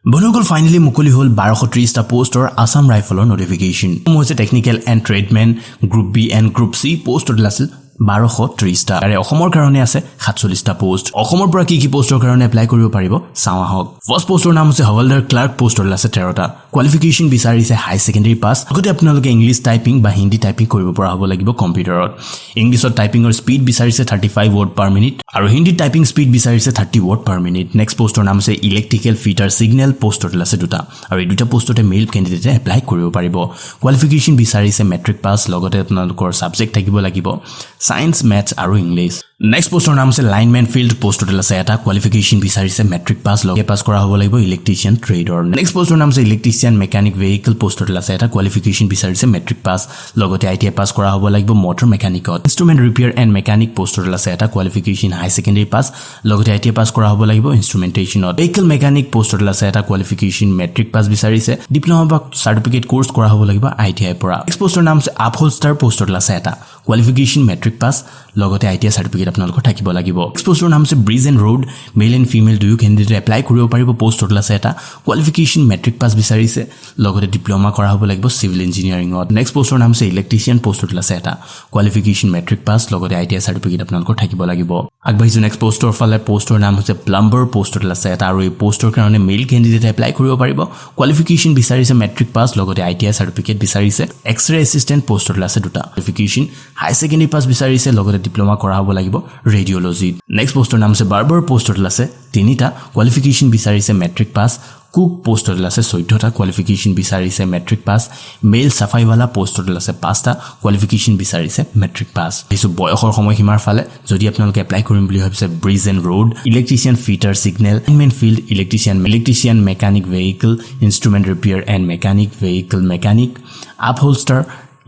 বন্ধুসকল ফাইনালি মুকলি হ'ল 1230 টা পোষ্টৰ আসাম ৰাইফলৰ নোটিফিকেশন হৈছে technical and tradesman group B and group C পোষ্টৰ আছিল 1230 টা আৰু অসমৰ কাৰণে আছে 47 টা পোষ্ট অসমৰ পৰা কি পোষ্টৰ কাৰণে এপ্লাই কৰিব পাৰিব চাওয়া হক ফাৰ্স্ট পোষ্টৰ নাম হৈছে হৱালদাৰ ক্লাৰ্ক পোষ্টৰ আছে 13 টা কোৱালিফিকেশন বিচাৰিছে হাই সেকেন্ডাৰী পাস আগতে আপোনালোকে ইংলিশ টাইপিং বা হিন্দী টাইপিং কৰিব পৰা হ'ব লাগিব কম্পিউটাৰত ইংলিশত টাইপিংৰ স্পীড বিচাৰিছে 35 ৱৰ্ড পাৰ মিনিট আৰু হিন্দী টাইপিং স্পীড বিচাৰিছে 30 ৱৰ্ড পাৰ মিনিট নেক্সট পোষ্টৰ নাম হৈছে ইলেক্ট্ৰিকেল ফিটাৰ সিগনেল পোষ্টৰ আছে দুটা আৰু এই দুটা পোষ্টতে মেইল ক্যান্ডিডেটে এপ্লাই কৰিব পাৰিব কোৱালিফিকেশন বিচাৰিছে মেট্ৰিক পাস লগতে আপোনালোকৰ সাবজেক্ট থাকিব লাগিব সায়েন্স ম্যাথছ আৰু ইংলিশ নেক্সট পোষ্টৰ নাম আছে লাইনম্যান ফিল্ড পোষ্টৰ আছে এটা কোৱালিফিকেশন বিচাৰিছে মেট্ৰিক পাস লগে পাস কৰা হ'ব লাগিব ইলেক্ট্ৰিচিয়ান ট্ৰেডৰ নেক্সট পোষ্টৰ নাম আছে ইলেক্ট্ৰিচিয়ান মেকানিক ভেহিকল পোষ্টৰ আছে এটা কোৱালিফিকেশন বিচাৰিছে মেট্ৰিক পাস লগতে আইটিআই পাস কৰা হ'ব লাগিব মোটৰ মেকানিকত ইনস্ট্ৰুমেন্ট ৰিপেয়াৰ এণ্ড মেকানিক পোষ্টৰ আছে এটা কোৱালিফিকেশন হাই সেকেন্ডাৰী পাস লগতে আইটিআই পাস কৰা হ'ব লাগিব ইনস্ট্ৰুমেন্টেশনত ভেহিকল মেকানিক পোষ্টৰ আছে এটা কোৱালিফিকেশন মেট্ৰিক পাস বিচাৰিছে ডিপ্লোমা বা সাৰ্টিফিকেট কোৰ্স কৰা হ'ব লাগিব আইটিআই পৰা নেক্সট পোষ্টৰ নাম আছে আপহোলষ্টাৰ পোষ্টৰ আছে এটা কোৱালিফিকেশন মেট্ৰিক পাস লগতে আইটিআই সাৰ্টিফিকেট আপোনালোকৰ থাকিব লাগিব নেক্সট পোষ্টৰ নাম আছে bridge and road male and female দুয়ো ক্যান্ডিডেট এপ্লাই কৰিব পাৰিব পোষ্টৰ আছে এটা কোৱালিফিকেশন মেট্ৰিক পাস বিচাৰিছে লগতে ডিপ্লোমা কৰা হ'ব লাগিব সিভিল ইঞ্জিনিয়াৰিংত নেক্সট পোষ্টৰ নাম আছে ইলেক্ট্ৰিচিয়ান পোষ্টৰ আছে এটা কোৱালিফিকেশন মেট্ৰিক পাস লগতে আইটিআই সাৰ্টিফিকেট আপোনালোকৰ থাকিব লাগিব আগবাঢ়িছো নেক্সট পোষ্টৰ ফালে পোষ্টৰ নাম হৈছে প্লাম্বাৰ পোষ্টৰ আছে এটা আৰু এই পোষ্টৰ কাৰণে মেল ক্যান্ডিডেট এপ্লাই কৰিব পাৰিব কোৱালিফিকেশন বিচাৰিছে মেট্ৰিক পাস লগতে আইটিআই সাৰ্টিফিকেট বিচাৰিছে এক্সৰে এসিস্ট্যান্ট পোষ্টৰ আছে দুটা কোৱালিফিকেশন হাই সেকেন্ডাৰী পাস বিচাৰিছে লগতে ডিপ্লোমা কৰা হ'ব লাগিব ৰেডিঅলজি নেক্সট পোষ্টৰ নাম আছে বাৰ্বাৰ পোষ্টৰ আছে তিনিটা কোৱালিফিকেশন বিচাৰিছে মেট্ৰিক পাস কুক পোষ্টৰ আছে 14টা কোৱালিফিকেশন বিচাৰিছে মেট্ৰিক পাস মেল সাফাইৱালা পোষ্টৰ আছে 5টা কোৱালিফিকেশন বিচাৰিছে মেট্ৰিক পাস কিছু বয়সৰ সময়সীমাৰ ফালে যদি আপোনালোকে এপ্লাই কৰিম বুলি ভাবিছে bridge and road electrician fitter signal lineman field electrician mechanic vehicle instrument repair and mechanic vehicle mechanic upholsterer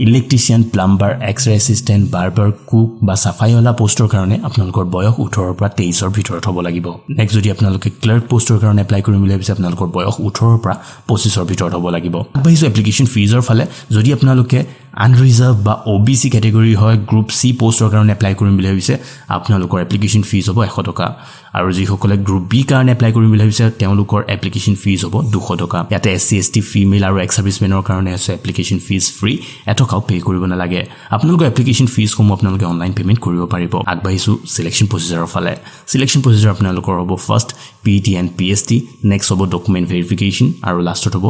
electrician plumber X-ray assistant barber cook বা সাফাইৱালা পোষ্টৰ কাৰণে আপোনালোকৰ বয়স 18 পৰা 23 ৰ ভিতৰত হ'ব লাগিব নেক্সট যদি আপোনালোকে ক্লাৰ্ক পোষ্টৰ কাৰণে এপ্লাই কৰিম বুলি ভাবিছে আপোনালোকৰ বয়স 18 পৰা 25 ৰ ভিতৰত হ'ব লাগিব আগবাঢ়িছো এপ্লিকেশন ফিজৰ ফালে যদি আপোনালোকে আনৰিজাৰ্ভ বা ওবিসি ক্যাটেগৰী হয় গ্ৰুপ সি পোষ্টৰ কাৰণে এপ্লাই কৰিম বুলি ভাবিছে আপোনালোকৰ এপ্লিকেশন ফিজ হ'ব 100 টকা আৰু যিসকলে গ্ৰুপ বি কাৰণে এপ্লাই কৰিম বুলি ভাবিছে তেওঁলোকৰ এপ্লিকেশন ফিজ হ'ব 200 টকা ইয়াতে এসসি এসটি ফিমেল আৰু এক্স সাৰ্ভিসমেনৰ কাৰণে আছে এপ্লিকেশন ফিজ ফ্ৰী এটকাও পে কৰিব নালাগে আপোনালোকৰ এপ্লিকেশন ফিজ সমূহ আপোনালোকে অনলাইন পেমেন্ট কৰিব পাৰিব আগবাঢ়িছো সিলেকশন প্ৰসিজাৰৰ ফালে সিলেকশন প্ৰসিজাৰ আপোনালোকৰ হ'ব ফাৰ্স্ট পিটি এণ্ড পিএসটি নেক্সট হ'ব ডকুমেন্ট ভেৰিফিকেশন আৰু লাষ্টত হ'ব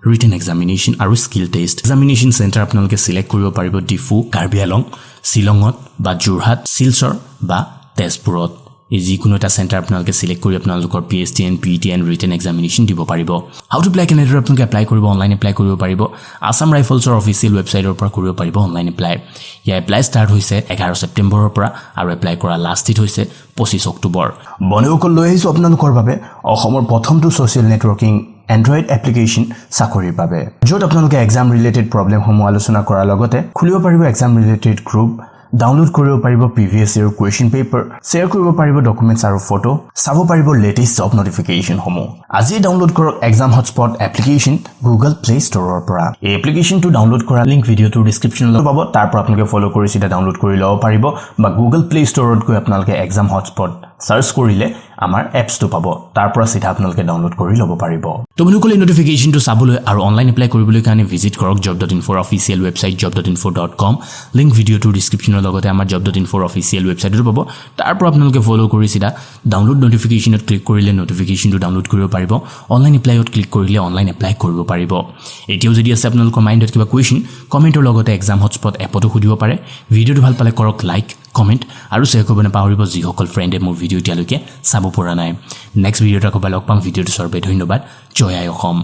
written examination আৰু skill test examination center আপোনালোকে সিলেক্ট কৰিব পাৰিব ডিফু কাৰ্বি আলং শিলঙত বা জোৰহাট শিলচৰ বা তেজপুৰত এই যিকোনো এটা সেন্টাৰ আপোনালোকে সিলেক্ট কৰি আপোনালোকৰ পিএসটি এণ্ড পিটি এণ্ড ৰিটেন এক্সামিনেশ্যন দিব পাৰিব হাউ টু এপ্লাই কেনেদৰে আপোনালোকে এপ্লাই কৰিব অনলাইন এপ্লাই কৰিব পাৰিব আসাম ৰাইফলছৰ অফিচিয়েল ৱেবছাইটৰ পৰা কৰিব পাৰিব অনলাইন এপ্লাই ইয়া এপ্লাই ষ্টাৰ্ট হৈছে 11 ছেপ্টেম্বৰৰ পৰা আৰু এপ্লাই কৰা লাষ্ট ডেট হৈছে 25 অক্টোবৰ বন্ধুসকল লৈ আহিছো আপোনালোকৰ বাবে অসমৰ প্ৰথমটো সোশ্যাল নেটৱৰ্কিং Android application চাকৰিৰ বাবে য'ত আপোনালোকে এক্সাম ৰিলেটেড প্ৰবলেম সমূহ আলোচনা কৰাৰ লগতে খুলিব পাৰিব এক্সাম ৰিলেটেড গ্ৰুপ ডাউনলোড কৰিব পাৰিব previous year question paper share কৰিব পাৰিব ডকুমেন্টছ আৰু ফটো চাব পাৰিব লেটেষ্ট জব নোটিফিকেশন সমূহ আজি ডাউনলোড কৰক exam hotspot application Google play ষ্টৰৰ পৰা এই এপ্লিকেশনটো ডাউনলোড কৰা লিংক ভিডিওটোৰ ডেসক্ৰিপচনত পাব তাৰ পৰা আপোনালোকে ফলো কৰি সিধা ডাউনলোড কৰি ল'ব পাৰিব বা গুগল প্লে ষ্টৰত গৈ আপোনালোকে এক্সাম হটস্পট সাৰ্চ কৰিলে আমাৰ এপছটো পাব তাৰ পৰা সিধা আপোনালোকে ডাউনলোড কৰি ল'ব পাৰিব তো বন্ধুসকল এই নোটিফিকেশনটো চাবলৈ আৰু অনলাইন এপ্লাই কৰিবলৈ কাৰণে ভিজিট কৰক job.info official website job.info.com link ভিডিওটোৰ ডেসক্ৰিপচনৰ লগতে আমাৰ job.info অফিচিয়েল ৱেবছাইটটো পাব তাৰ পৰা আপোনালোকে ফলো কৰি সিধা ডাউনলোড নোটিফিকেশনত ক্লিক কৰিলে নোটিফিকেশনটো ডাউনলোড কৰিব পাৰিব অনলাইন এপ্লাইত ক্লিক কৰিলে অনলাইন এপ্লাই কৰিব পাৰিব এতিয়াও যদি আছে আপোনালোকৰ মাইণ্ডত কিবা কোৱেশ্চন কমেন্টৰ লগতে এক্সাম হটস্পট এপটো সুধিব পাৰে ভিডিওটো ভাল পালে কৰক লাইক কমেন্ট আৰু শ্বেয়াৰ কৰিব নাপাহৰিব যিসকল ফ্ৰেণ্ডে মোৰ ভিডিও এতিয়ালৈকে চাব পৰা নাই নেক্সট ভিডিওত আকৌ লগ পাম ভিডিওটো সৰ্বে ধন্যবাদ জয় আই অসম